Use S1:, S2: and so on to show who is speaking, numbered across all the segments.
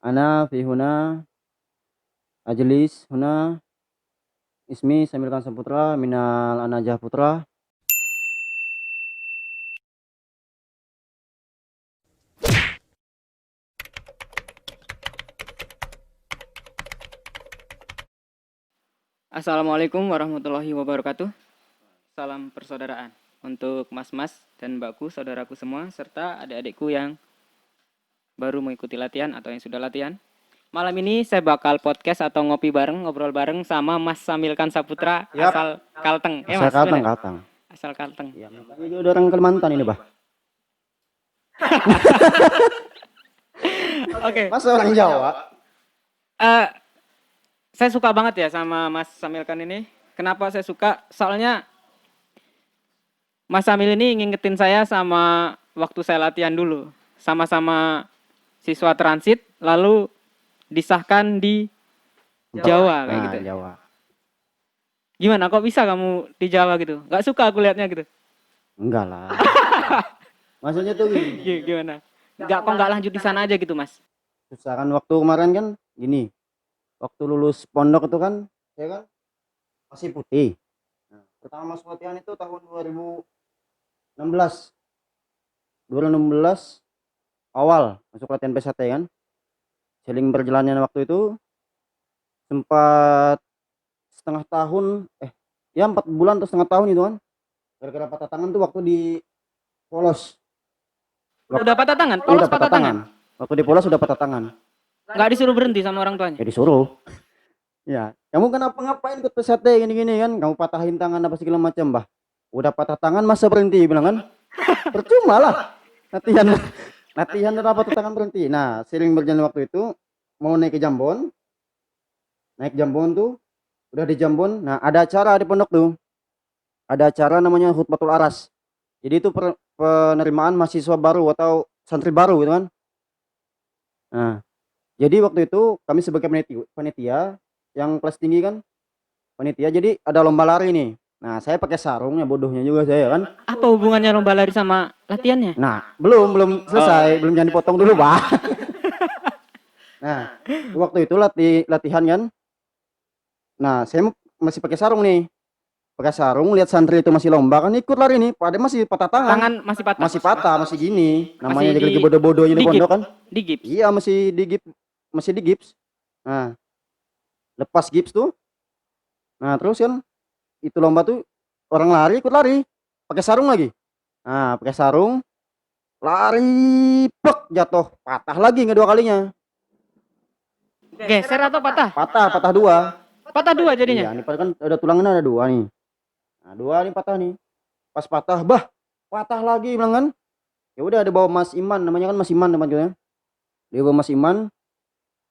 S1: Ana fi huna ajlis huna ismi Samilkan Saputra minal Anajah Putra.
S2: Assalamualaikum warahmatullahi wabarakatuh. Salam persaudaraan untuk mas-mas dan mbakku, saudaraku semua, serta adik-adikku yang baru mengikuti latihan atau yang sudah latihan. Malam ini saya bakal podcast atau ngopi bareng, ngobrol bareng sama Mas Samilkan Saputra.
S1: Yap.
S2: Asal Kalteng.
S1: Asal
S2: Mas,
S1: Kalteng,
S2: bener?
S1: Kalteng.
S2: Asal Kalteng.
S1: Ya, makanya dia udah orang Kalimantan ini, Bah.
S2: Oke.
S1: Masa orang Jawa?
S2: Saya suka banget ya sama Mas Samilkan ini. Kenapa saya suka? Soalnya Mas Samil ini ngingetin saya sama waktu saya latihan dulu. Sama-sama siswa transit, lalu disahkan di Jawa kayak gitu.
S1: Jawa.
S2: Gimana kok bisa kamu di Jawa gitu? Gak suka aku liatnya gitu.
S1: Enggak lah. Maksudnya tuh gini.
S2: Gimana? Kok nggak lanjut di sana aja gitu, Mas?
S1: Susah kan waktu kemarin kan gini. Waktu lulus pondok itu kan saya kan masih putih. Nah, pertama masuk latihan itu tahun 2016. 2016 awal masuk latihan PSAT kan. Seling berjalannya waktu itu sempat setengah tahun, ya 4 bulan atau setengah tahun itu kan. Gara-gara patah tangan tuh waktu di polos.
S2: Udah patah tangan?
S1: Udah
S2: Polos
S1: patah tangan. Waktu di polos udah patah tangan.
S2: Nggak disuruh berhenti sama orang tuanya?
S1: Ya disuruh. Ya, kamu kenapa ngapain ikut PSAT gini-gini kan? Kamu patahin tangan apa segala macam, Bah. Udah patah tangan masa berhenti bilang kan? Percuma lah. Latihan udah patah tangan berhenti. Nah, sering berjalan waktu itu mau naik ke Jambon. Naik Jambon tuh udah di Jambon. Nah, ada acara di pondok tuh. Ada acara namanya Khutbatul Aras. Jadi itu penerimaan mahasiswa baru atau santri baru gitu kan. Nah, jadi waktu itu kami sebagai panitia yang kelas tinggi kan, panitia, jadi ada lomba lari nih. Nah, saya pakai sarung ya, bodohnya juga saya kan.
S2: Apa hubungannya lomba lari sama latihannya?
S1: Nah, belum selesai, belum, jangan dipotong dulu, Pak. Nah, waktu itu latihan kan. Nah, saya masih pakai sarung nih. Pakai sarung, lihat santri itu masih lomba kan, ikut lari nih. Padahal masih patah tangan.
S2: Tangan masih patah?
S1: Masih patah, masih gini. Namanya
S2: Masih
S1: lagi bodoh-bodohnya di pondok kan.
S2: Di gips?
S1: Iya, masih di gips. Nah, lepas gips tuh. Nah, terus kan itu lomba tuh orang lari ikut lari pakai sarung lagi. Nah, pakai sarung lari plek jatuh patah lagi kedua kalinya.
S2: Geser atau patah?
S1: Patah dua.
S2: Patah dua jadinya?
S1: Iya, ini kan ada tulangnya ada dua nih. Nah, dua nih patah nih. Pas patah, bah, patah lagi bilang kan. Ya udah ada bawa Mas Iman, namanya kan Mas Iman teman-teman. Dia bawa Mas Iman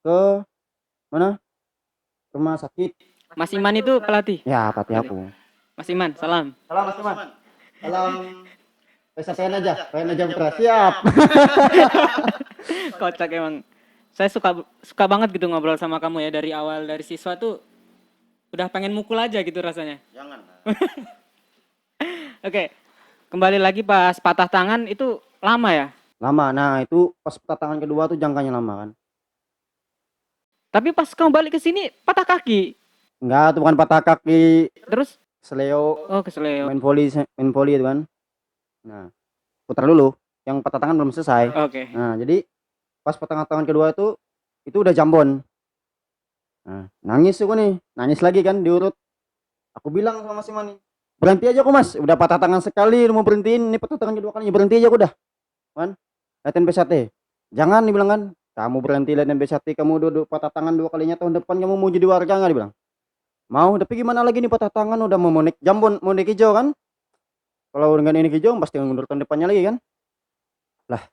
S1: ke mana? Rumah sakit.
S2: Mas Iman itu pelatih?
S1: Ya, pelatih aku.
S2: Mas Iman, salam.
S1: Salam Mas Iman. Salam. PSATN aja, Putra, siap.
S2: Kocak emang. Saya suka banget gitu ngobrol sama kamu ya, dari awal dari siswa tuh udah pengen mukul aja gitu rasanya.
S1: Jangan.
S2: Oke. Kembali lagi pas patah tangan itu lama ya?
S1: Lama. Nah, itu pas patah tangan kedua tuh jangkanya lama kan.
S2: Tapi pas kamu balik ke sini patah kaki.
S1: Enggak, itu bukan patah kaki.
S2: Terus?
S1: Keseleo.
S2: Oh, keseleo.
S1: Main volley itu kan. Nah, putar dulu. Yang patah tangan belum selesai.
S2: Oke.
S1: Nah, jadi pas patah tangan kedua itu udah jambon. Nah, nangis aku nih. Nangis lagi kan diurut. Aku bilang sama Mas Iman nih, berhenti aja aku Mas. Udah patah tangan sekali, mau berhentiin. Ini patah tangan kedua kalinya, berhenti aja aku udah. Kan? Latihan PSAT. Jangan dibilang kan. Kamu berhenti latihan PSAT, kamu udah patah tangan dua kalinya, tahun depan kamu mau jadi warga nggak dibilang. Mau, tapi gimana lagi nih patah tangan udah mau naik jambon, mau naik hijau kan. Kalau dengan ini hijau pasti mundur tahun depannya lagi kan. Lah,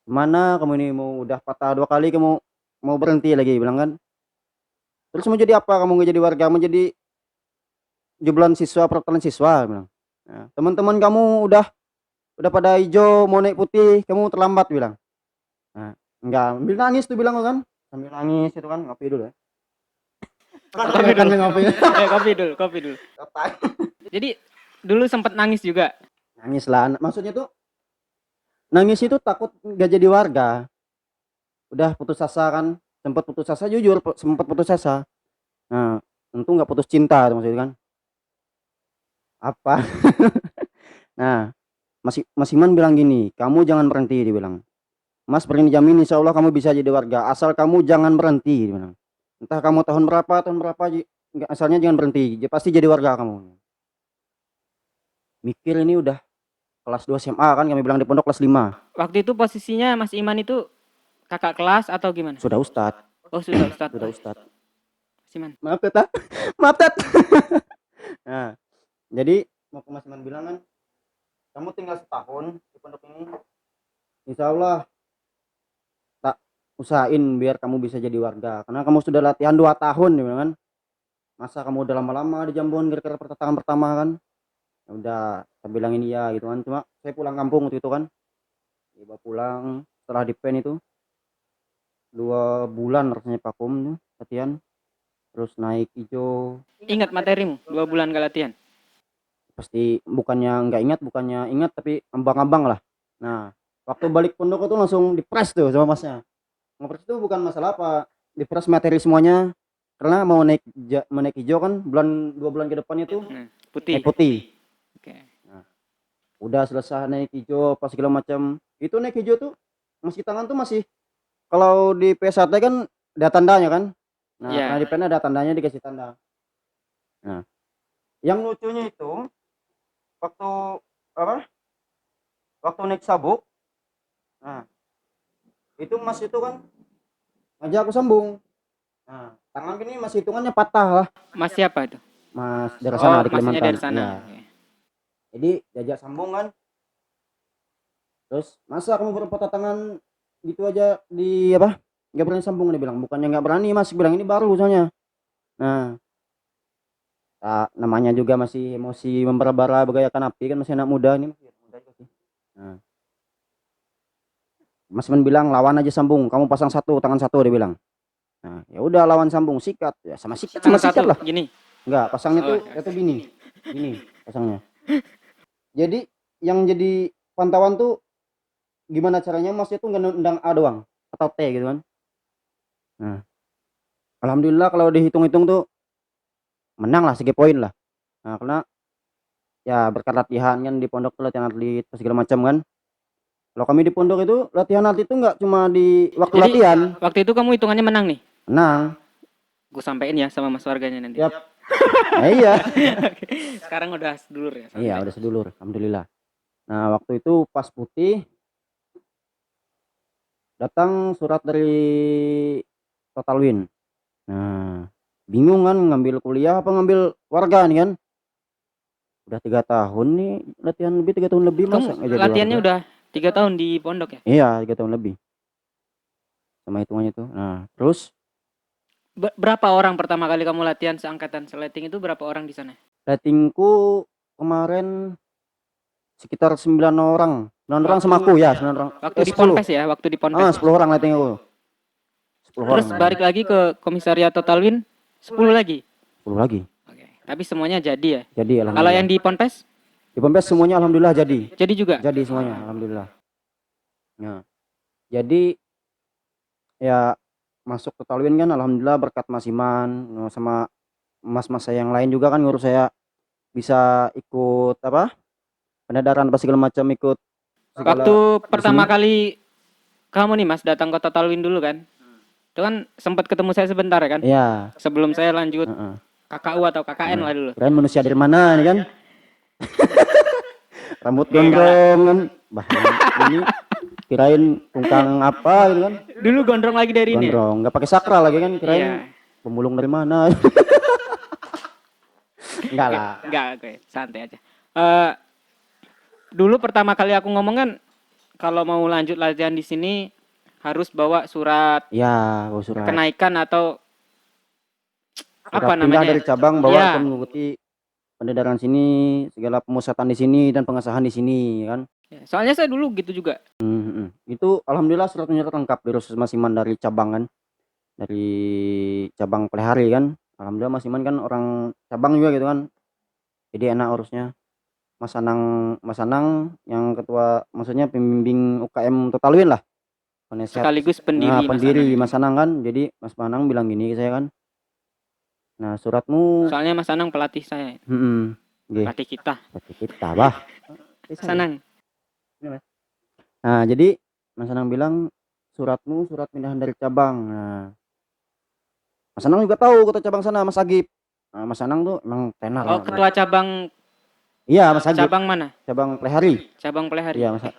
S1: gimana kamu ini mau udah patah dua kali kamu mau berhenti lagi bilang kan. Terus mau jadi apa kamu nggak jadi warga, mau jadi jumlah siswa perwakilan siswa bilang. Nah, teman-teman kamu udah pada hijau mau naik putih, kamu terlambat bilang. Nah, enggak, sambil nangis tuh bilang kan. Sambil nangis itu kan, ngopi dulu ya.
S2: Kopi dulu. Jadi dulu sempat nangis juga.
S1: Nangis lah, maksudnya tuh nangis itu takut nggak jadi warga. udah putus asa kan, sempat putus asa jujur, sempat putus asa. Nah, tentu nggak putus cinta tuh maksudnya kan. Apa? Nah, Mas Iman bilang gini, "Kamu jangan berhenti," dia bilang. "Mas berani jamin insya Allah kamu bisa jadi warga, asal kamu jangan berhenti," dia bilang. "Entah kamu tahun berapa, nggak, asalnya jangan berhenti, pasti jadi warga kamu." Mikir ini udah kelas 2 SMA kan, kami bilang di pondok kelas 5.
S2: Waktu itu posisinya Mas Iman itu kakak kelas atau gimana?
S1: Sudah ustad,
S2: Oh, sudah Ustadz.
S1: sudah ustad.
S2: Mas Iman.
S1: Maaf Teta, maaf Tet. Nah, jadi mau ke Mas Iman bilang kan, kamu tinggal setahun di pondok ini, insya Allah tak usahain biar kamu bisa jadi warga. Karena kamu sudah latihan 2 tahun, dia bilang kan. Masa kamu udah lama-lama di Jambon gara-gara pertentangan pertama kan. Ya udah, saya bilangin iya gitu kan. Cuma saya pulang kampung waktu itu kan. Tiba pulang setelah di pen itu 2 bulan rasanya vakum tuh latihan. Terus naik hijau.
S2: Ingat materimu 2 bulan gak latihan?
S1: Pasti bukannya nggak ingat, bukannya ingat tapi ambang-ambang lah. Nah, waktu balik pondok itu langsung dipres tuh sama masnya. Ngepres itu bukan masalah apa, dipres materi semuanya. Karena mau naik hijau kan 2 bulan ke depannya tuh
S2: Nah,
S1: naik
S2: putih.
S1: putih.
S2: Oke.
S1: Nah, udah selesai naik hijau apa segala macam. Itu naik hijau tuh masih tangan tuh masih, kalau di P1 kan ada tandanya kan. Nah,
S2: Iya.
S1: karena di pen ada tandanya, dikasih tanda. Nah, yang lucunya itu waktu apa? Waktu naik sabuk. Nah, itu Mas itu kan ngajak aku sambung. Nah, tangan gini masih hitungannya patah lah.
S2: Mas siapa itu?
S1: Mas dari
S2: Oh,
S1: sana di
S2: masnya
S1: Kalimantan.
S2: dari sana.
S1: Iya.
S2: Oke.
S1: Jadi diajak sambung kan. Terus masa kamu berpatah tangan gitu aja di apa? Nggak berani sambung, dia bilang. Bukannya nggak berani Mas, bilang ini baru soalnya. Nah, namanya juga masih emosi membara-bara bagaikan api kan, masih anak muda ini masih anak muda juga sih. Nah, Mas Men bilang lawan aja sambung, kamu pasang satu tangan satu, dia bilang. Nah, ya udah lawan sambung, sikat ya sama sikat sama
S2: Tangan
S1: sikat
S2: satu
S1: lah.
S2: gini.
S1: Enggak, pasangnya
S2: Oh,
S1: tuh itu gini pasangnya. Jadi yang jadi pantauan tuh gimana caranya Mas itu nggak nendang A doang atau T gitu kan. Nah, alhamdulillah kalau dihitung-hitung tuh menang lah, segi poin lah. Nah, karena ya berkat latihan kan di pondok tuh latihan atlet segala macam kan. Kalau kami di pondok itu latihan atlet itu nggak cuma di waktu
S2: Jadi
S1: latihan.
S2: waktu itu kamu hitungannya menang nih.
S1: Menang.
S2: Gue sampein ya sama mas warganya nanti.
S1: Yap. Nah, iya.
S2: Sekarang udah sedulur ya.
S1: Iya, udah sedulur, alhamdulillah. Nah, waktu itu pas putih datang surat dari Total Win. Nah, bingung kan ngambil kuliah apa ngambil warga nih kan. Udah 3 tahun nih latihan, lebih 3 tahun lebih
S2: Kamu
S1: masa nggak jadi
S2: latihannya
S1: warga.
S2: udah 3 tahun di pondok ya?
S1: Iya, 3 tahun lebih. Sama hitungannya tuh. Nah, terus
S2: Berapa orang pertama kali kamu latihan seangkatan seleting itu, berapa orang di sana?
S1: ratingku kemarin sekitar 9 orang. 9 orang sama aku ya, 9 orang.
S2: Waktu di
S1: 10.
S2: Ponpes ya, waktu di Ponpes.
S1: 10 orang rating aku. 10
S2: Terus
S1: orang.
S2: balik lagi ke komisariat Total Win 10 lagi.
S1: 10 lagi.
S2: Oke. Tapi semuanya jadi ya.
S1: Jadi
S2: Kalau
S1: alhamdulillah.
S2: yang di Ponpes
S1: Di Ponpes semuanya alhamdulillah jadi.
S2: jadi juga.
S1: Jadi semuanya alhamdulillah. Nah, jadi ya masuk Total Win kan alhamdulillah berkat Mas Iman sama mas-mas saya yang lain juga kan ngurus saya bisa ikut apa? Penedaran apa segala macam, ikut segala.
S2: Waktu pertama
S1: sini.
S2: kali kamu nih Mas datang ke Total Win dulu kan? Itu kan sempat ketemu saya sebentar ya kan?
S1: Iya.
S2: Sebelum saya lanjut
S1: Heeh.
S2: KKU atau KKN lah dulu.
S1: Kirain manusia dari mana nih kan? Rambut gondrong kan. Bah, ini kirain tungkang apa gitu kan?
S2: Dulu gondrong lagi dari ini.
S1: Gondrong, nggak pakai sakral lagi kan? Kirain
S2: Iya.
S1: pemulung dari mana? Enggak lah.
S2: Enggak, oke, santai aja. Dulu pertama kali aku ngomong kan, kalau mau lanjut latihan di sini harus bawa surat
S1: Ya, bawa surat.
S2: kenaikan atau
S1: Surat
S2: apa
S1: pindah
S2: namanya?
S1: dari cabang bawa
S2: Ya.
S1: ke mengikuti pendedaran sini, segala pemusatan di sini dan pengesahan di sini kan.
S2: Ya, soalnya saya dulu gitu juga.
S1: Itu alhamdulillah surat-surat lengkap dari Mas Iman dari cabang kan. Dari cabang Pelihari kan. Alhamdulillah Mas Iman kan orang cabang juga gitu kan. Jadi enak urusnya. Mas Anang yang ketua, maksudnya pembimbing UKM Total Win lah. penasehat
S2: sekaligus pendiri Mas
S1: pendiri
S2: Anang.
S1: Mas Anang kan. Jadi Mas Anang bilang gini ke saya kan, nah suratmu
S2: Soalnya Mas Anang pelatih saya,
S1: nggih,
S2: pelatih kita.
S1: berarti kita bah.
S2: Mas Anang.
S1: Nah, jadi Mas Anang bilang suratmu surat pindahan dari cabang. Nah, Mas Anang juga tahu kota cabang sana Mas Agib. Nah, Mas Anang tuh emang tenar.
S2: Oh, ketua cabang
S1: Iya, Mas Agib.
S2: cabang mana?
S1: Cabang Plehari.
S2: Cabang Pelihari.
S1: Iya, Mas.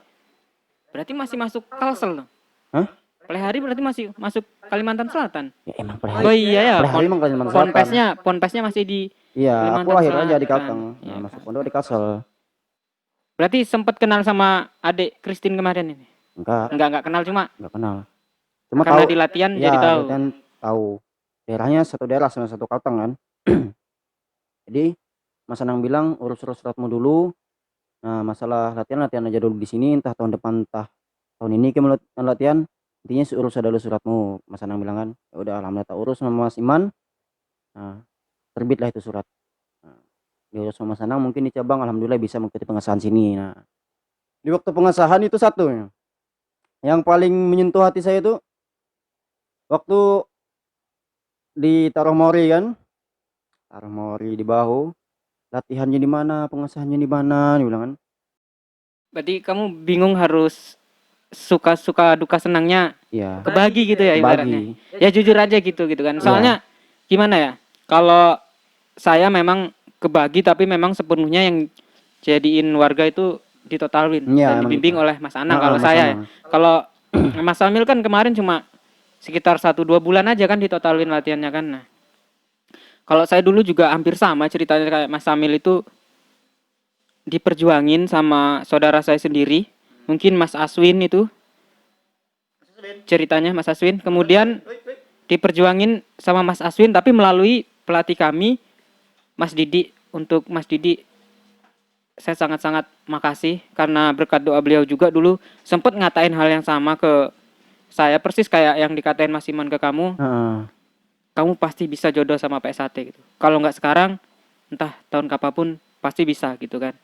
S2: Berarti masih masuk Kalsel dong?
S1: Hah?
S2: Pelihari berarti masih masuk Kalimantan Selatan.
S1: Ya emang
S2: Oh
S1: Plehari.
S2: iya ya,
S1: Plehari emang Kalimantan Selatan.
S2: ponpesnya masih di
S1: Iya, aku
S2: Kalimantan
S1: lahir aja di
S2: Selatan.
S1: Kalteng.
S2: Iya,
S1: Nah, masuk pondok di Kalsel.
S2: berarti sempat kenal sama adik Christine kemarin ini?
S1: Enggak
S2: Enggak kenal, cuma
S1: kenal. Cuma
S2: karena
S1: tahu
S2: di latihan
S1: ya,
S2: jadi tahu.
S1: dan tahu daerahnya satu daerah sama satu Kalteng kan. Jadi Mas Anang bilang urus-urus suratmu dulu. Nah, masalah latihan aja dulu di sini, entah tahun depan entah tahun ini ke latihan. Intinya urus aja dulu suratmu, Mas Anang bilang kan. Ya udah, alhamdulillah tak urus sama Mas Iman. Nah, terbitlah itu surat. Nah, diurus sama Mas Anang mungkin di cabang alhamdulillah bisa mengikuti pengesahan sini. Nah, di waktu pengesahan itu satu yang paling menyentuh hati saya itu waktu ditaruh mori kan. Taruh mori di bahu. Latihannya di mana, pengesahannya di mana, dia bilang kan.
S2: Berarti kamu bingung harus suka duka senangnya
S1: Iya.
S2: kebagi gitu ya ibaratnya.
S1: Bagi.
S2: Ya jujur aja gitu kan. Soalnya gimana ya? Kalau saya memang kebagi tapi memang sepenuhnya yang jadiin warga itu ditotalin
S1: Iya,
S2: dan
S1: emang
S2: dibimbing
S1: gitu.
S2: oleh Mas Anang kalau
S1: Mas
S2: saya ya.
S1: Anang.
S2: Kalau Mas Samil kan kemarin cuma sekitar 1-2 bulan aja kan ditotalin latihannya kan. Nah, kalau saya dulu juga hampir sama ceritanya kayak Mas Samil itu diperjuangin sama saudara saya sendiri. Mungkin Mas Aswin itu ceritanya Mas Aswin. Kemudian diperjuangin sama Mas Aswin tapi melalui pelatih kami Mas Didi. Untuk Mas Didi saya sangat-sangat makasih karena berkat doa beliau juga dulu sempat ngatain hal yang sama ke saya, persis kayak yang dikatain Mas Iman ke kamu. Kamu pasti bisa jodoh sama PSAT gitu. Kalau nggak sekarang, entah tahun kapanpun pasti bisa gitu kan.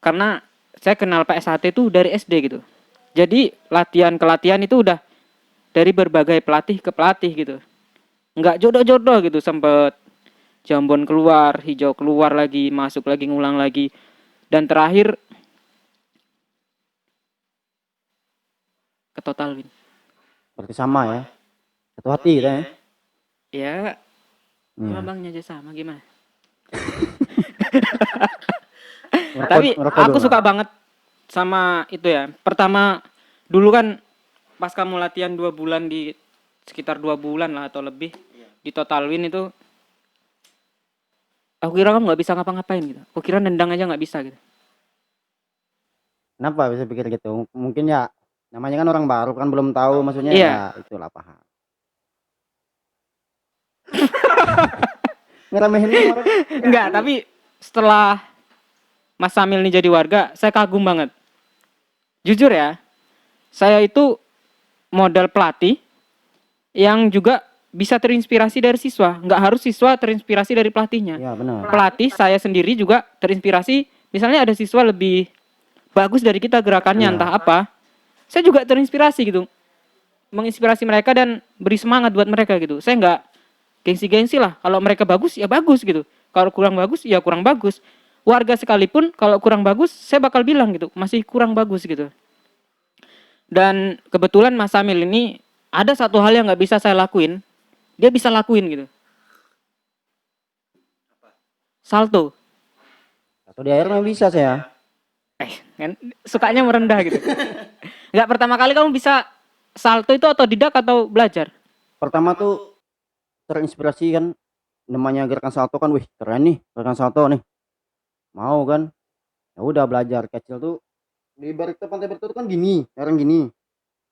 S2: Karena saya kenal PSAT itu dari SD gitu. Jadi latihan ke latihan itu udah dari berbagai pelatih ke pelatih gitu. Nggak jodoh-jodoh gitu, sempet jambon keluar, hijau keluar lagi, masuk lagi, ngulang lagi. Dan terakhir ke total win.
S1: Berarti sama ya. Satu hati kita ya.
S2: Ya, lambangnya aja sama gimana? Tapi aku suka banget sama itu ya. Pertama dulu kan pas kamu latihan 2 bulan di sekitar 2 bulan lah atau lebih di total win itu, aku kira kamu nggak bisa ngapa-ngapain gitu. Aku kira nendang aja nggak bisa gitu.
S1: Kenapa bisa pikir gitu? Mungkin ya namanya kan orang baru kan belum tahu maksudnya.
S2: Iya.
S1: Ya itulah paham. Ngeremehin orang.
S2: Enggak, tapi setelah Mas Samil ini jadi warga, saya kagum banget. Jujur ya, saya itu modal pelatih yang juga bisa terinspirasi dari siswa. Nggak harus siswa terinspirasi dari pelatihnya.
S1: Iya, benar.
S2: Pelatih saya sendiri juga terinspirasi, misalnya ada siswa lebih bagus dari kita gerakannya entah apa, saya juga terinspirasi gitu. Menginspirasi mereka dan beri semangat buat mereka gitu. Saya nggak gengsi-gengsi lah. Kalau mereka bagus, ya bagus gitu. Kalau kurang bagus, ya kurang bagus. Warga sekalipun kalau kurang bagus, saya bakal bilang gitu, masih kurang bagus gitu. Dan kebetulan Mas Samil ini ada satu hal yang nggak bisa saya lakuin, dia bisa lakuin gitu. Salto.
S1: Salto di air memang bisa saya.
S2: Kan sukanya merendah gitu. Nggak, pertama kali kamu bisa salto itu otodidak atau belajar?
S1: Pertama tuh terinspirasi kan, namanya gerakan salto kan, wih keren nih gerakan salto nih. Mau kan, ya udah belajar. Kecil tuh di Barito Pantai Barito kan gini, orang gini.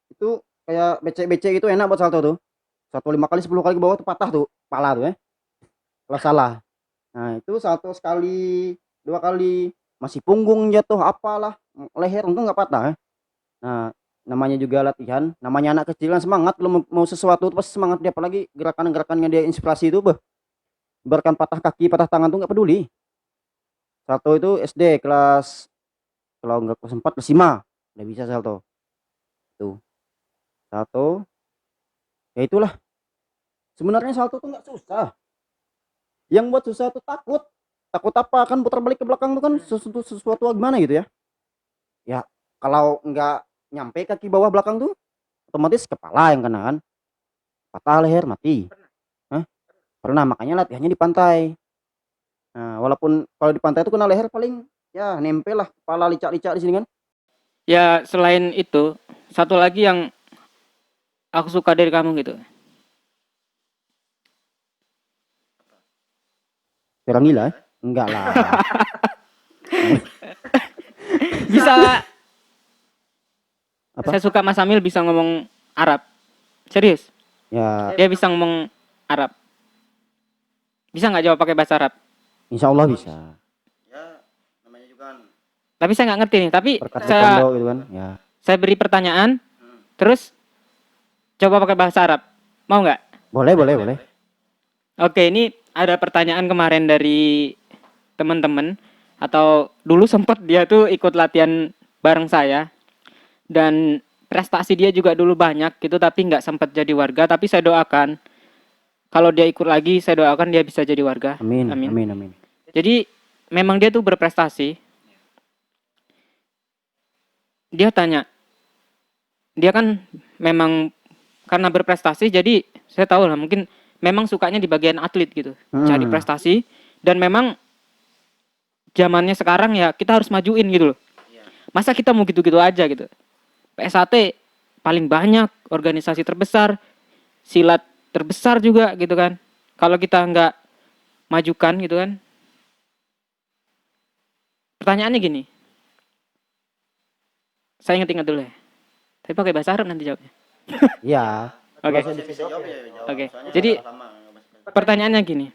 S1: Itu kayak becek-becek gitu, enak buat salto tuh. 5 kali 10 kali ke bawah tuh patah tuh kepala tuh ya. Kalau salah. Nah, itu salto sekali, 2 kali masih punggung jatuh apalah, leher untung nggak patah ya. Nah, namanya juga latihan, namanya anak kecil kan semangat kalau mau sesuatu tuh pasti semangat dia, apalagi gerakan-gerakannya dia inspirasi itu ibaratkan patah kaki, patah tangan tuh nggak peduli. Salto itu SD kelas, kalau nggak kelas 4 kelas 5 udah bisa salto. Tuh. salto. Ya itulah. Sebenarnya salto tuh nggak susah. Yang buat susah tuh takut. Takut apa? Kan putar balik ke belakang tuh kan sesuatu gimana gitu ya. Ya kalau nggak nyampe kaki bawah belakang tuh otomatis kepala yang kena kan. Patah leher mati. Hah? Pernah, makanya latihannya di pantai. Nah, walaupun kalau di pantai itu kena leher paling ya nempel lah kepala licak-licak di sini kan.
S2: Ya selain itu, satu lagi yang aku suka dari kamu gitu.
S1: Orang gila ya? Enggak lah.
S2: Bisa,
S1: Apa?
S2: saya suka Mas Amil bisa ngomong Arab. Serius,
S1: Ya
S2: dia bisa ngomong Arab. Bisa nggak jawab pakai bahasa Arab?
S1: insya Allah bisa. Ya namanya juga kan
S2: Tapi saya nggak ngerti nih. Tapi
S1: berkat di
S2: saya
S1: pondok gitu kan. Ya
S2: saya beri pertanyaan, terus coba pakai bahasa Arab. Mau nggak?
S1: boleh boleh boleh.
S2: Oke, ini ada pertanyaan kemarin dari teman-teman atau dulu sempat dia tuh ikut latihan bareng saya dan prestasi dia juga dulu banyak gitu tapi nggak sempat jadi warga, tapi saya doakan kalau dia ikut lagi saya doakan dia bisa jadi warga.
S1: Amin
S2: Amin.
S1: amin amin.
S2: Jadi memang dia tuh berprestasi. Dia tanya, dia kan memang karena berprestasi jadi saya tahu lah mungkin memang sukanya di bagian atlet gitu, cari prestasi dan memang zamannya sekarang ya kita harus majuin gitu loh. Masa kita mau gitu-gitu aja gitu. PSAT paling banyak, organisasi terbesar, silat terbesar juga gitu kan. Kalau kita nggak majukan gitu kan. Pertanyaannya gini. Saya ingat-ingat dulu ya. Tapi pakai bahasa Arab nanti jawabnya.
S1: Iya.
S2: Oke. Oke. Jadi pertanyaannya gini.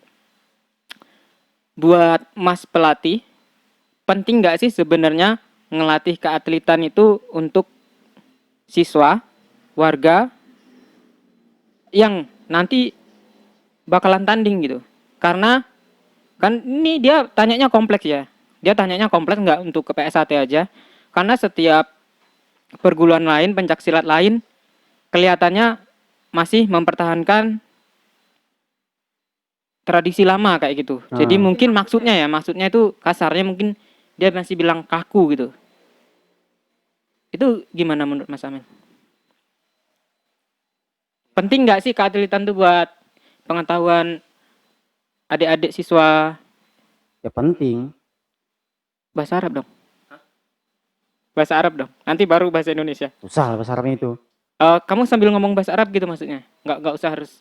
S2: Buat Mas pelatih, penting nggak sih sebenarnya ngelatih keatletan itu untuk siswa, warga yang nanti bakalan tanding gitu. Karena kan ini dia tanyanya kompleks ya. Dia tanyanya kompleks nggak untuk ke PSAT aja. Karena setiap perguruan lain, pencaksilat lain kelihatannya masih mempertahankan tradisi lama kayak gitu. Jadi mungkin maksudnya itu kasarnya mungkin dia masih bilang kaku gitu. Itu gimana menurut Mas Amel? Penting nggak sih keatletan tuh buat pengetahuan adik-adik siswa?
S1: Ya penting.
S2: Bahasa Arab dong. Bahasa Arab dong. Nanti baru bahasa Indonesia.
S1: Susah bahasa Arabnya itu.
S2: Kamu sambil ngomong bahasa Arab gitu maksudnya? Nggak usah harus.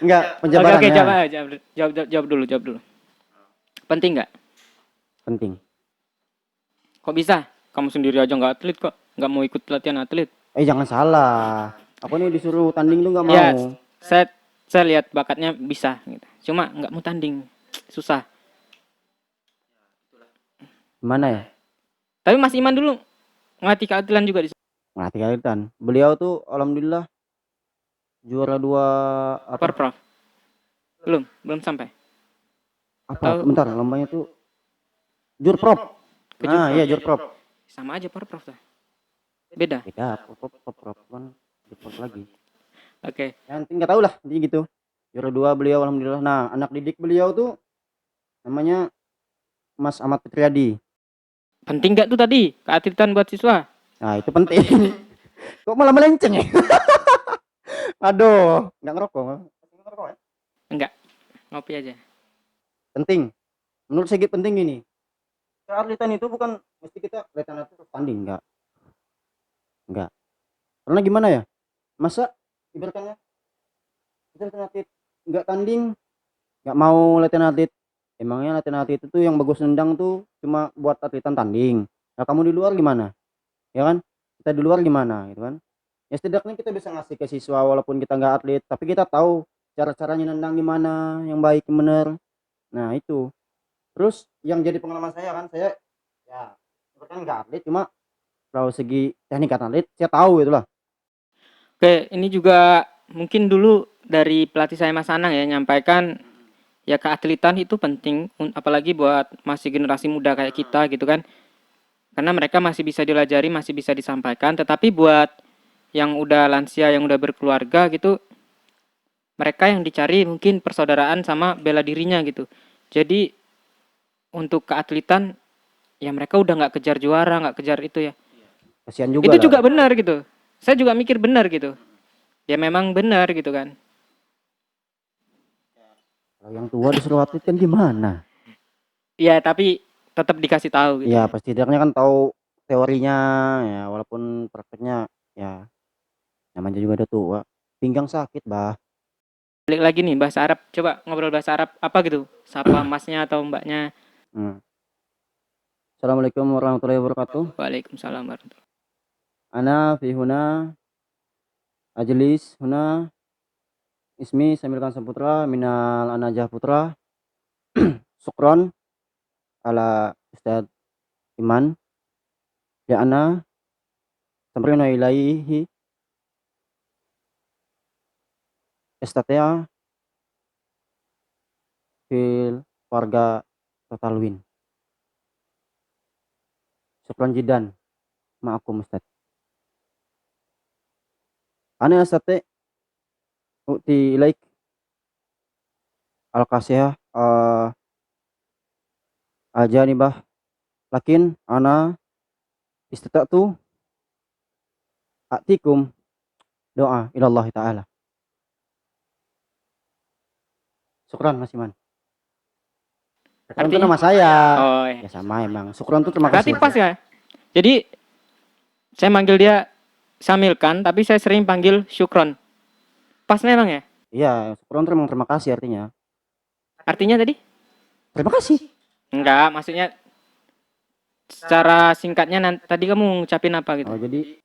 S1: Enggak,
S2: Oke,
S1: penjabarannya.
S2: jawab dulu. Penting nggak?
S1: Penting.
S2: Kok bisa? Kamu sendiri aja nggak atlet kok, nggak mau ikut latihan atlet.
S1: Jangan salah. Aku nih disuruh tanding tuh nggak mau.
S2: Ya, saya lihat bakatnya bisa gitu. Cuma nggak mau tanding, susah.
S1: Gimana ya?
S2: Tapi Mas Iman dulu ngelatih keatletan juga di
S1: Ngelatih keatletan. Beliau tuh alhamdulillah juara 2 apa?
S2: Perprov. Belum sampai.
S1: Apa? Bentar, lombanya tuh Jurprov. Iya Jurprov.
S2: Sama aja Perprov tuh. Beda.
S1: Perprov kan Jurprov lagi.
S2: Oke.
S1: Nanti nggak tahu lah, nanti gitu. Juara 2 beliau alhamdulillah. Nah, anak didik beliau tuh namanya Mas Ahmad Fitriadi.
S2: Penting nggak tuh tadi keatletan buat siswa?
S1: Nah, itu penting. Kok malah melenceng ya? Aduh, nggak ngerokok. Ya?
S2: Enggak, ngopi aja.
S1: Penting. Menurut saya penting gini. Keatletan itu bukan mesti kita kelihatan atlet tanding, enggak. Karena gimana ya? Masa ibaratnya kita atlet enggak tanding, enggak mau latihan atlet. Emangnya latihan atlet itu yang bagus nendang tuh cuma buat atletan tanding. Nah, kamu di luar gimana? Ya kan? Kita di luar gimana gitu kan? Ya setidaknya kita bisa ngasih ke siswa walaupun kita enggak atlet, tapi kita tahu cara-caranya nendang gimana, yang baik yang benar. Nah, itu. Terus yang jadi pengalaman saya kan, saya ya kan nggak atlet, cuma kalau segi teknik atlet saya tahu gitu lah.
S2: Oke, ini juga mungkin dulu dari pelatih saya Mas Anang ya nyampaikan ya keatletan itu penting apalagi buat masih generasi muda kayak kita gitu kan. Karena mereka masih bisa dilajari, masih bisa disampaikan, tetapi buat yang udah lansia, yang udah berkeluarga gitu, mereka yang dicari mungkin persaudaraan sama bela dirinya gitu. Jadi untuk keatletan ya mereka udah nggak kejar juara, nggak kejar itu ya.
S1: Kasihan juga
S2: Itu
S1: lah.
S2: juga benar gitu. Saya juga mikir benar gitu. Ya memang benar gitu kan.
S1: Kalau yang tua disuruh atlet kan gimana?
S2: Ya tapi tetap dikasih tahu gitu.
S1: Ya pasti setidaknya kan tahu teorinya ya, walaupun prakteknya ya namanya juga udah tua. Pinggang sakit, bah.
S2: Balik lagi nih bahasa Arab. Coba ngobrol bahasa Arab apa gitu? Sapa masnya atau mbaknya.
S1: Hmm. Assalamualaikum warahmatullahi wabarakatuh.
S2: Waalaikumsalam warahmatullahi.
S1: Ana fi huna ajlis huna ismi Samil Khan Saputra minal Anajah Putra. Syukron ala Ustadz Iman. Ya ana samrina ilaihi estatea fil warga Total Win. Syukron jidan ma'akum Ustadz. Ana astate uti ilaik al-kasih aja nih bah. Lakin ana istata'tu atikum doa ilallah ta'ala. Syukron Mas Iman. Syukron itu
S2: Artinya?
S1: nama saya.
S2: Oh ya.
S1: Ya sama emang. Syukron itu terima
S2: Berarti
S1: kasih.
S2: pas ya. Jadi saya manggil dia Samil Khan, tapi saya sering panggil Syukron. Pas memang ya?
S1: Iya, syukron itu emang terima kasih artinya.
S2: Artinya tadi?
S1: Terima kasih.
S2: Enggak, maksudnya secara singkatnya tadi kamu ngucapin apa gitu?
S1: Oh, jadi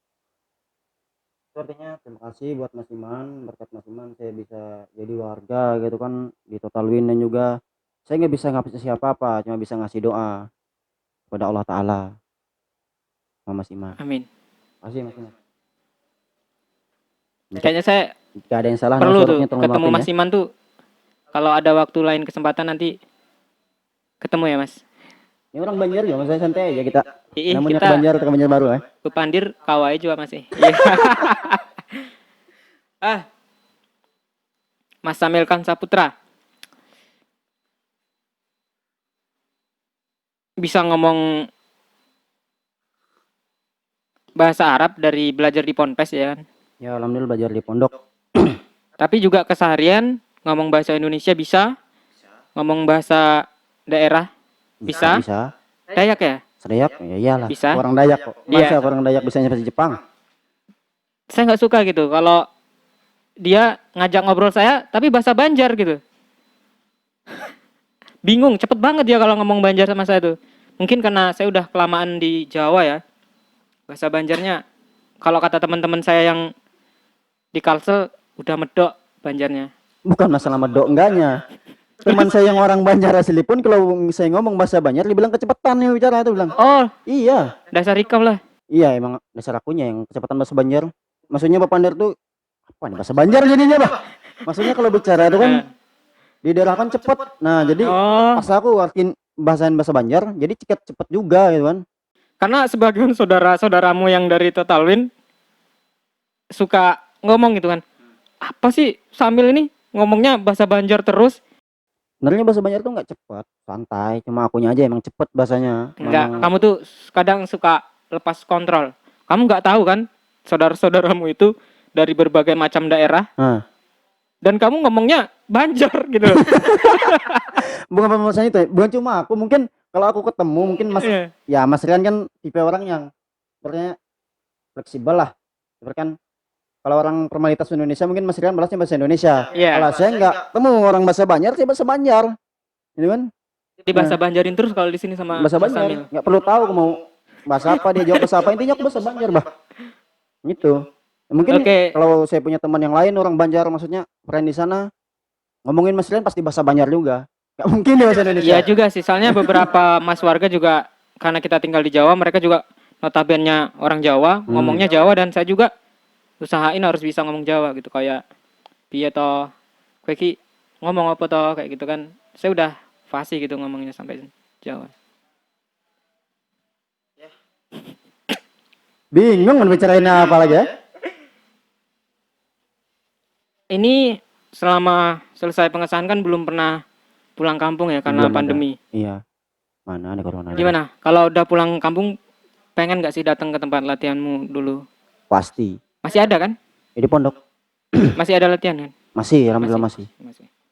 S1: itu artinya terima kasih buat Mas Iman, berkat Mas Iman saya bisa jadi warga gitu kan di Total Win, dan juga saya nggak bisa ngasih apa-apa, cuma bisa ngasih doa kepada Allah Ta'ala sama Mas Iman.
S2: Amin.
S1: Makasih Mas Iman.
S2: Kayaknya saya
S1: Gak ada yang salah,
S2: perlu tuh
S1: suratnya tolong
S2: ketemu
S1: dimaafin
S2: Mas
S1: ya.
S2: Iman tuh. Kalau ada waktu lain kesempatan nanti ketemu ya Mas.
S1: Ini orang Banjar ya, Mas, saya santai aja kita.
S2: Ih,
S1: Namanya
S2: kita
S1: ke Banjar, ke Banjar baru ya.
S2: ke Pandir kawai juga masih. Iya. Ah, Mas Samil Khan Saputra. Bisa ngomong bahasa Arab dari belajar di Ponpes ya kan.
S1: Ya alhamdulillah belajar di pondok.
S2: Tapi juga keseharian ngomong bahasa Indonesia bisa, ngomong bahasa daerah bisa.
S1: Bisa.
S2: Dayak ya?
S1: Dayak ya iyalah.
S2: Bisa.
S1: Orang Dayak kok.
S2: Iya.
S1: Masa orang Dayak bisa bahasa Jepang?
S2: Saya nggak suka gitu kalau dia ngajak ngobrol saya tapi bahasa Banjar gitu. Bingung, cepet banget dia kalau ngomong Banjar sama saya tuh. Mungkin karena saya udah kelamaan di Jawa ya. Bahasa Banjarnya kalau kata teman-teman saya yang di Kalsel udah medok Banjarnya.
S1: Bukan masalah medok enggaknya. Teman saya yang orang Banjar asli pun kalau saya ngomong bahasa Banjar dia bilang kecepatan nih bicara, itu bilang.
S2: Oh,
S1: Iya.
S2: dasar ikam lah.
S1: Iya emang dasar akunya yang kecepatan bahasa Banjar. Maksudnya Pak Pandar tuh apa nih bahasa Banjar jadinya, Bah? Maksudnya kalau bicara itu kan di daerah kan cepet. Nah, jadi
S2: Oh,
S1: pas aku artiin bahasa Banjar, jadi cepet juga gitu kan.
S2: karena sebagian saudara-saudaramu yang dari Total Win suka ngomong gitu kan. Apa sih Samil ini ngomongnya bahasa Banjar terus?
S1: Sebenarnya bahasa Banjar tuh nggak cepet, santai. Cuma akunya aja emang cepet bahasanya.
S2: Enggak,
S1: Memang
S2: kamu tuh kadang suka lepas kontrol. Kamu nggak tahu kan saudara-saudaramu itu dari berbagai macam daerah
S1: Nah,
S2: dan kamu ngomongnya Banjar gitu.
S1: bukan pembahasan itu, bukan cuma aku, mungkin kalau aku ketemu mungkin Mas,
S2: Iya.
S1: ya Mas Rian kan tipe orang yang sebenarnya fleksibel lah. Seperti kan kalau orang formalitas Indonesia mungkin Mas Rian balasnya bahasa Indonesia.
S2: Iya.
S1: Kalau saya nggak temu orang bahasa Banjar, saya bahasa Banjar. Gitu kan?
S2: Di bahasa Banjarin terus kalau di sini sama
S1: Bahasa
S2: Mas Samil.
S1: Banjar. Nggak perlu tahu aku mau bahasa apa, dia jawab bahasa apa, intinya aku bahasa Banjar, Bah. Gitu. Mungkin
S2: Oke.
S1: kalau saya punya teman yang lain orang Banjar, maksudnya friend di sana, ngomongin Mas Rian pasti bahasa Banjar juga. Nggak mungkin dia bahasa Indonesia.
S2: Iya juga sih, soalnya beberapa mas warga juga karena kita tinggal di Jawa, mereka juga notabene orang Jawa, ngomongnya Jawa dan saya juga usahain harus bisa ngomong Jawa gitu kayak piye toh, kowe iki ngomong apa toh kayak gitu kan. Saya udah fasih gitu ngomongnya sampai Jawa.
S1: Bingung mau bicarain apa lagi ya?
S2: Ini selama selesai pengesahan kan belum pernah pulang kampung ya karena
S1: Belum ada.
S2: pandemi.
S1: Iya. Mana nih corona?
S2: Gimana? Kalau udah pulang kampung pengen nggak sih datang ke tempat latihanmu dulu?
S1: Pasti.
S2: Masih ada kan?
S1: Di pondok
S2: Masih ada latihan kan?
S1: masih, alhamdulillah masih.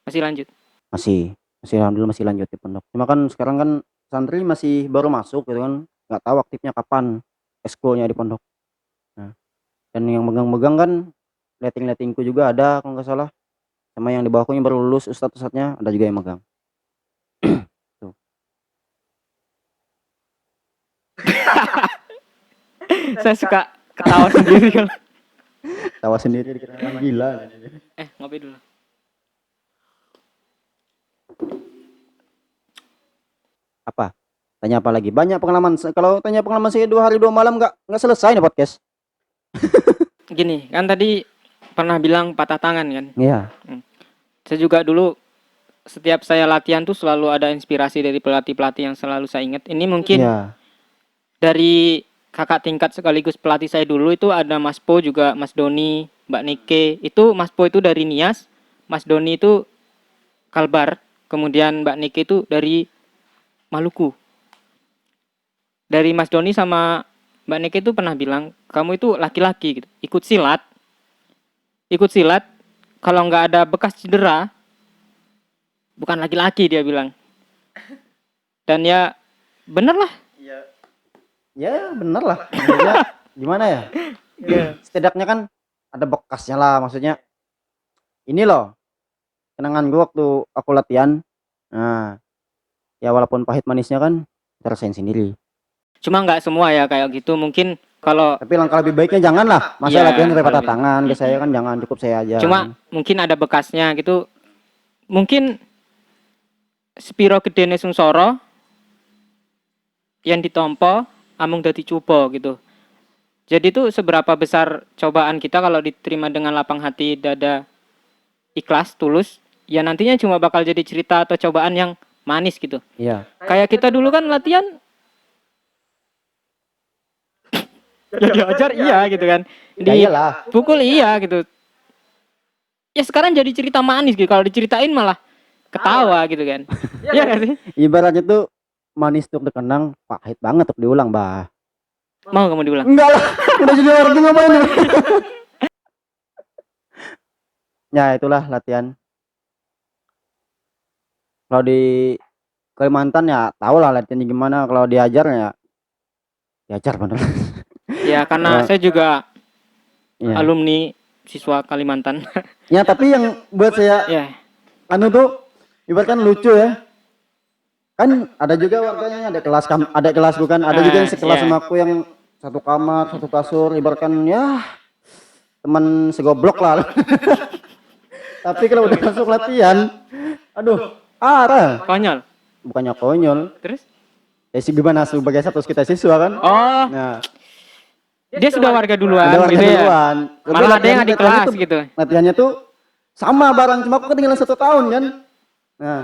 S2: Masih lanjut.
S1: Masih alhamdulillah masih lanjut di pondok. Cuma kan sekarang kan santri masih baru masuk gitu kan. Nggak tahu aktifnya kapan ekskulnya di pondok. Nah, dan yang megang-megang kan letting-lettingku juga ada kalau nggak salah. Sama yang di bawahku yang baru lulus ustadz-ustadznya ada juga yang megang. Tuh.
S2: Saya suka ketawa sendiri kalau.
S1: Tawa sendiri dikira orang gila.
S2: Ngopi dulu.
S1: Apa? Tanya apa lagi? Banyak pengalaman. Kalau tanya pengalaman saya 2 hari 2 malam nggak selesai nih podcast.
S2: Gini, kan tadi pernah bilang patah tangan kan?
S1: Iya.
S2: Saya juga dulu setiap saya latihan tuh selalu ada inspirasi dari pelatih-pelatih yang selalu saya ingat. Ini mungkin
S1: Iya.
S2: dari kakak tingkat sekaligus pelatih saya dulu itu ada Mas Po juga, Mas Doni, Mbak Nike. Itu Mas Po itu dari Nias, Mas Doni itu Kalbar, kemudian Mbak Nike itu dari Maluku. Dari Mas Doni sama Mbak Nike itu pernah bilang, kamu itu laki-laki gitu, ikut silat, kalau nggak ada bekas cedera, bukan laki-laki dia bilang. Dan ya bener lah.
S1: Ya bener lah. Maksudnya gimana ya? Setidaknya kan ada bekasnya lah. Maksudnya ini loh kenangan gue waktu aku latihan. Nah, ya walaupun pahit manisnya kan kita rasain sendiri.
S2: Cuma nggak semua ya kayak gitu. Mungkin kalau
S1: Tapi langkah lebih baiknya jangan lah. Masa
S2: Iya,
S1: latihan sampai patah
S2: lebih-
S1: tangan ke saya kan jangan, cukup saya aja.
S2: cuma mungkin ada bekasnya gitu. Mungkin Spiro gedene Sungsoro yang ditompo amung dadi cupo gitu. Jadi itu seberapa besar cobaan kita kalau diterima dengan lapang hati, dada ikhlas, tulus, ya nantinya cuma bakal jadi cerita atau cobaan yang manis gitu.
S1: Iya.
S2: Kayak kita dulu kan latihan ya diajar iya gitu kan.
S1: Ya iyalah.
S2: Pukul iya gitu. Ya sekarang jadi cerita manis gitu. Kalau diceritain malah ketawa gitu kan. Iya nggak sih?
S1: Ibaratnya tuh manis tuh dikenang, pahit banget tuh diulang, Bah.
S2: Mau kamu diulang?
S1: Enggak lah. Udah jadi orang ngapain lu? Ya itulah latihan. Kalau di Kalimantan ya tau lah latihannya gimana. Kalau diajar ya diajar bener.
S2: Ya karena
S1: Ya.
S2: saya juga
S1: Iya.
S2: alumni siswa Kalimantan.
S1: Ya tapi yang buat saya
S2: Ya,
S1: anu tuh ibaratkan lucu ya. Kan ada juga warganya ada kelas bukan, ada juga yang sekelas
S2: Iya.
S1: sama aku yang satu kamar, satu kasur, ibaratkan ya teman segoblok lah. Tapi kalau udah masuk latihan, aduh, arah.
S2: konyol.
S1: Bukannya konyol.
S2: Terus?
S1: Ya sih gimana sebagai satu kita siswa kan?
S2: Oh,
S1: Nah,
S2: dia sudah warga duluan
S1: ada warga
S2: gitu ya.
S1: duluan. Tapi
S2: Malah ada yang
S1: latihan-
S2: adik
S1: latihannya
S2: kelas
S1: tuh-
S2: gitu.
S1: Latihannya tuh sama barang, cuma aku ketinggalan 1 tahun kan. Nah,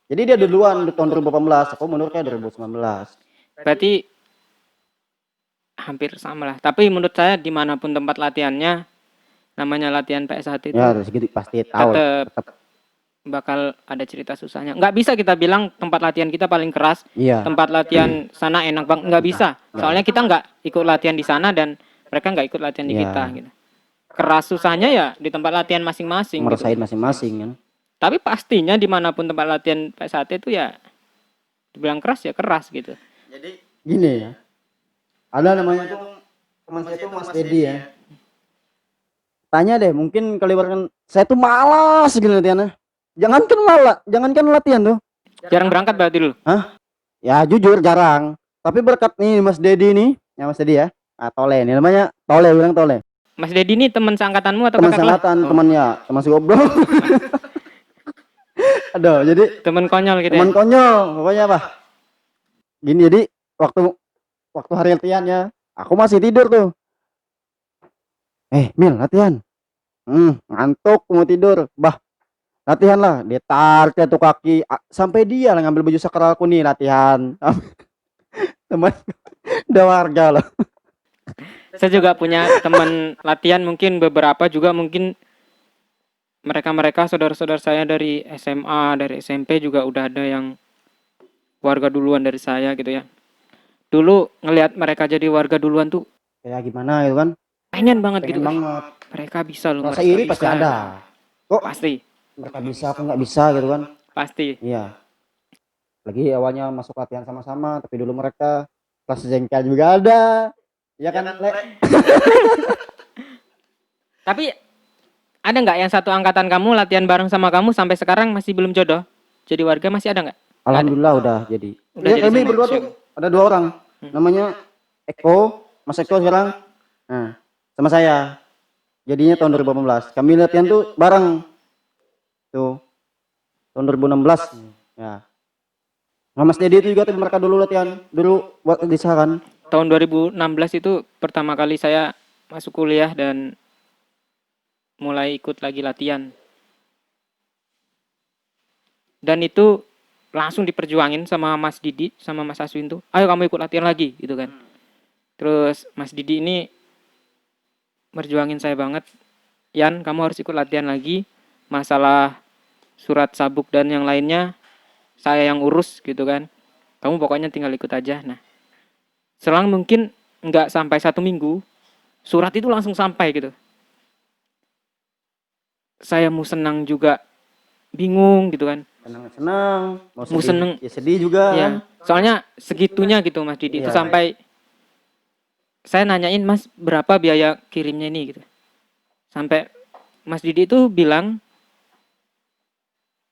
S1: jadi dia duluan di tahun 2018, aku mundur kayak 2019.
S2: Berarti hampir sama lah. Tapi menurut saya dimanapun tempat latihannya, namanya latihan PS1 itu
S1: Ya, terus gitu pasti tahu.
S2: tetap bakal ada cerita susahnya. Nggak bisa kita bilang tempat latihan kita paling keras,
S1: Iya.
S2: tempat latihan sana enak banget. Nggak bisa. Soalnya kita nggak ikut latihan di sana dan mereka nggak ikut latihan di
S1: Iya.
S2: kita. Gitu. Keras susahnya ya di tempat latihan masing-masing. Gitu.
S1: Ngerasain masing-masing kan.
S2: Tapi pastinya dimanapun tempat latihan PS1 itu ya dibilang keras ya keras gitu.
S1: Jadi gini ya. Ada namanya tuh teman saya tuh Mas Dedi ya. Tanya deh, mungkin kalau ibaratkan saya tuh malas gitu latihannya. Jangankan latihan tuh.
S2: Jarang berangkat berarti dulu.
S1: Ya jujur jarang. Tapi berkat nih Mas Dedi nih, ya Mas Dedi ya. Ah, Tole nih namanya, Tole bilang Tole.
S2: Mas Dedi ini teman seangkatanmu atau
S1: Teman
S2: kakak kelas?
S1: seangkatan, temannya, teman segoblok. Aduh, jadi
S2: Teman konyol gitu
S1: teman
S2: ya.
S1: konyol, pokoknya apa? Gini jadi waktu hari latihannya, aku masih tidur tuh. Mil latihan. Ngantuk mau tidur. Bah, latihan lah. Dia tuh kaki sampai dia lah ngambil baju sakralku nih latihan. teman udah warga loh.
S2: Saya juga punya teman latihan, mungkin beberapa juga mungkin mereka saudara-saudara saya dari SMA, dari SMP juga udah ada yang warga duluan dari saya gitu ya. Dulu ngelihat mereka jadi warga duluan tuh
S1: Kayak gimana gitu kan,
S2: pengen banget gitu.
S1: pengen banget,
S2: Mereka bisa loh,
S1: rasa
S2: mereka
S1: iri pasti
S2: bisa.
S1: ada, kok
S2: Pasti,
S1: mereka bisa aku nggak bisa gitu kan.
S2: pasti.
S1: Iya, lagi awalnya masuk latihan sama-sama tapi dulu mereka kelas jengkel juga ada, ya kan Le?
S2: Tapi ada nggak yang satu angkatan kamu latihan bareng sama kamu sampai sekarang masih belum jodoh? Jadi warga masih ada nggak? Nggak ada.
S1: Alhamdulillah udah jadi.
S2: Udah
S1: Ya
S2: jadi
S1: kami
S2: semua.
S1: berdua tuh ada 2 orang, namanya Eko, Mas Eko sekarang, nah sama saya, jadinya tahun 2018 kami latihan tuh bareng tuh, tahun 2016 ya. Nah, Mas Dedi itu juga tuh mereka dulu latihan dulu buat di Saran.
S2: Tahun 2016 itu pertama kali saya masuk kuliah dan mulai ikut lagi latihan. Dan itu langsung diperjuangin sama Mas Didi sama Mas Aswin tuh. Ayo kamu ikut latihan lagi gitu kan. Terus Mas Didi ini merjuangin saya banget. Yan, kamu harus ikut latihan lagi. Masalah surat sabuk dan yang lainnya saya yang urus gitu kan. Kamu pokoknya tinggal ikut aja. Nah, selang mungkin nggak sampai 1 minggu, surat itu langsung sampai gitu. Saya mau senang juga bingung gitu kan.
S1: Senang, mau
S2: Mau
S1: sedih,
S2: seneng,
S1: ya sedih juga kan.
S2: ya. Soalnya segitunya gitu Mas Didi itu
S1: Iya.
S2: sampai saya nanyain, Mas berapa biaya kirimnya ini gitu. Sampai Mas Didi itu bilang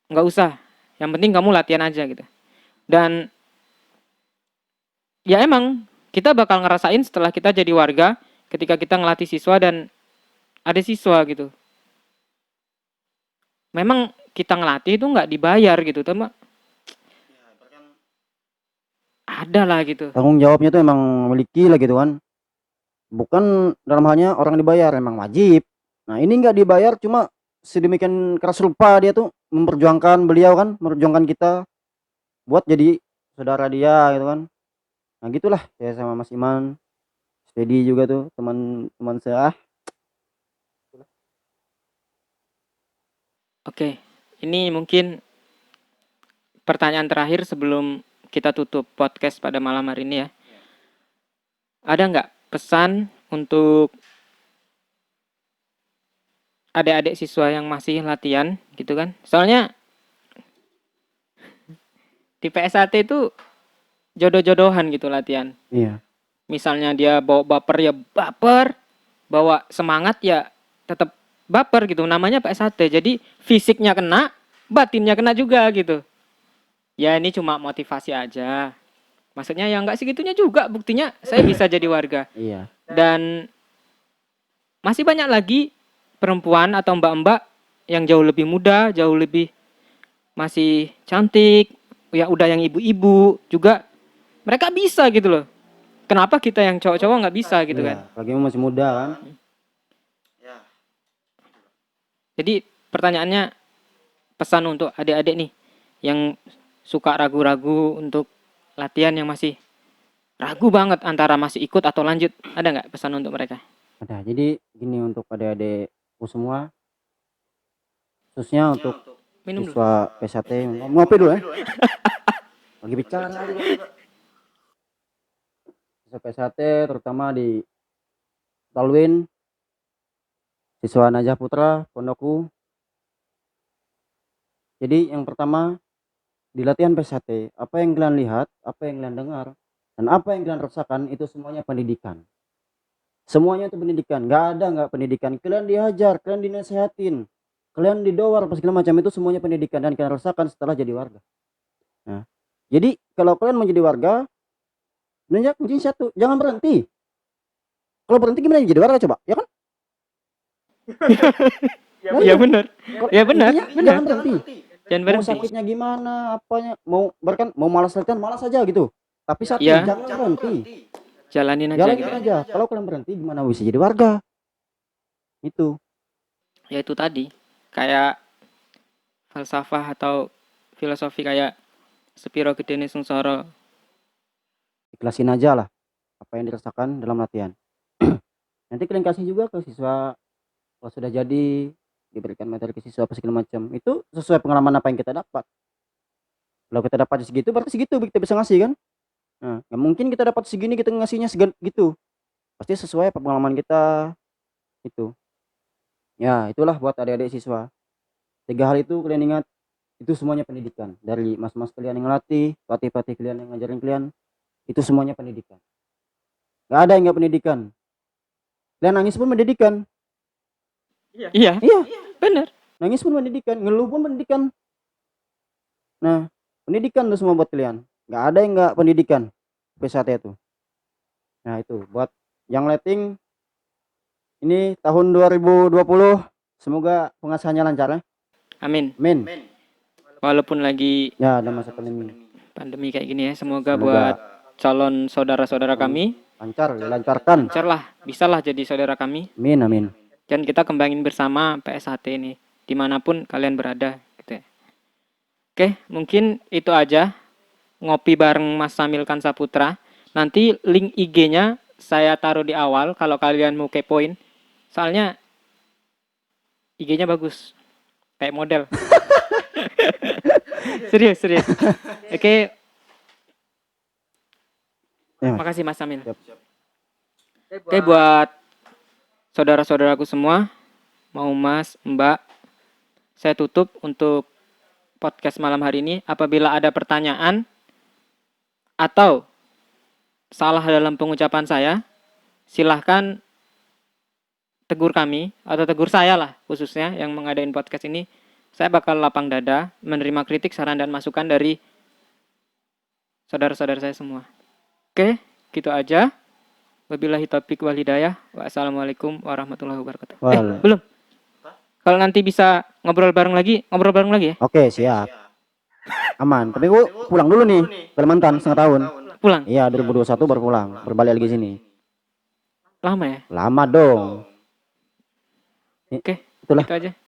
S2: nggak usah, yang penting kamu latihan aja gitu. Dan ya emang kita bakal ngerasain setelah kita jadi warga ketika kita ngelatih siswa dan ada siswa gitu. Memang kita ngelatih itu nggak dibayar gitu, teman. Ada lah gitu.
S1: Tanggung jawabnya tuh emang memiliki lah gitu kan. Bukan dalam halnya orang dibayar, emang wajib. Nah ini nggak dibayar, cuma sedemikian keras rupa dia tuh memperjuangkan beliau kan, memperjuangkan kita buat jadi saudara dia gitu kan. Nah gitulah saya sama Mas Iman, Steady juga tuh teman-teman saya.
S2: Oke, ini mungkin pertanyaan terakhir sebelum kita tutup podcast pada malam hari ini ya. Ada nggak pesan untuk adik-adik siswa yang masih latihan gitu kan? Soalnya di PSAT itu jodoh-jodohan gitu latihan.
S1: Iya.
S2: Misalnya dia bawa baper ya baper, bawa semangat ya tetap baper gitu. Namanya PSAT. Jadi fisiknya kena, batinnya kena juga gitu. Ya ini cuma motivasi aja. Maksudnya ya nggak segitunya juga, buktinya saya bisa jadi warga.
S1: Iya.
S2: Dan masih banyak lagi perempuan atau mbak-mbak yang jauh lebih muda, jauh lebih masih cantik, ya udah yang ibu-ibu juga mereka bisa gitu loh. Kenapa kita yang cowok-cowok nggak bisa gitu
S1: Iya,
S2: kan?
S1: apalagi masih muda kan.
S2: Jadi pertanyaannya, pesan untuk adik-adik nih yang suka ragu-ragu untuk latihan, yang masih ragu banget antara masih ikut atau lanjut, ada nggak pesan untuk mereka?
S1: Ada. Jadi gini untuk adik-adikku semua, khususnya untuk
S2: Minum dulu.
S1: siswa PSAT, ngopi dulu ya. Lagi bicara juga. Siswa PSAT terutama di Talwin, siswa Najah Putra, pondokku. Jadi yang pertama di latihan PSAT, apa yang kalian lihat, apa yang kalian dengar, dan apa yang kalian rasakan itu semuanya pendidikan. Semuanya itu pendidikan, nggak pendidikan. Kalian diajar, kalian dinasehatin, kalian didowar, apa segala macam itu semuanya pendidikan dan kalian rasakan setelah jadi warga. Nah, jadi kalau kalian menjadi warga, kunci satu, jangan berhenti. Kalau berhenti gimana jadi warga coba, ya kan?
S2: Ya benar. Ya benar,
S1: Intinya,
S2: benar.
S1: jangan berhenti.
S2: Jangan
S1: Mau
S2: berhenti.
S1: sakitnya gimana, apanya, mau malas latihan, malas aja gitu. Tapi satu,
S2: Ya.
S1: jangan berhenti.
S2: Jalanin aja
S1: Jalanin
S2: gitu.
S1: aja. Kalau kalian berhenti gimana bisa jadi warga? Itu.
S2: Ya itu tadi, kayak falsafah atau filosofi kayak Sepiro Gedene Sengsara.
S1: ikhlasin aja lah apa yang dirasakan dalam latihan. Nanti kalian kasih juga ke siswa kalau sudah jadi, diberikan materi ke siswa apa segala macam. Itu sesuai pengalaman apa yang kita dapat. Kalau kita dapat segitu berarti segitu kita bisa ngasih kan. Nah, nggak mungkin kita dapat segini kita ngasihnya gitu. Pasti sesuai apa pengalaman kita itu. Ya, itulah buat adik-adik siswa. 3 hal itu kalian ingat, itu semuanya pendidikan. Dari mas-mas kalian yang ngelatih, pelatih-pelatih kalian yang ngajarin kalian, itu semuanya pendidikan. Nggak ada yang nggak pendidikan. Kalian nangis pun pendidikan.
S2: Iya,
S1: Iya,
S2: bener.
S1: nangis pun pendidikan, ngeluh pun pendidikan. Nah, pendidikan tuh semua buat kalian. Nggak ada yang nggak pendidikan. PSAT itu. Nah, itu buat yang letting ini tahun 2020 semoga pengasahannya lancar ya.
S2: Amin.
S1: Amin.
S2: Walaupun lagi
S1: Ya, ada masa pandemi.
S2: pandemi kayak gini ya, semoga
S1: Semoga
S2: buat calon saudara-saudara kami
S1: lancar, dilancarkan.
S2: lancarlah, bisalah jadi saudara kami.
S1: Amin, amin.
S2: Dan kita kembangin bersama PSHT ini dimanapun kalian berada gitu ya. Oke, mungkin itu aja ngopi bareng Mas Samilkan Saputra. Nanti link IG-nya saya taruh di awal kalau kalian mau kepoin. Soalnya IG-nya bagus. Kayak model. Serius, serius. Oke.
S1: Ya, Mas.
S2: Makasih Mas Samil.
S1: Siap.
S2: Oke, buat saudara-saudaraku semua, mau Mas, Mbak, saya tutup untuk podcast malam hari ini. Apabila ada pertanyaan atau salah dalam pengucapan saya, silahkan tegur kami atau tegur saya lah khususnya yang mengadain podcast ini. Saya bakal lapang dada menerima kritik, saran, dan masukan dari saudara-saudara saya semua. Oke, gitu aja. Wabillahi taufiq wal hidayah. Wassalamualaikum warahmatullahi wabarakatuh.
S1: Wal-
S2: Belum. Kalau nanti bisa ngobrol bareng lagi ya.
S1: Oke, siap. Aman. Tapi gua pulang dulu nih, Kalimantan setengah tahun.
S2: Pulang.
S1: Iya, 2021 baru pulang. Berbalik lagi sini.
S2: Lama ya.
S1: Lama dong.
S2: Oke,
S1: Itulah.
S2: gitu aja.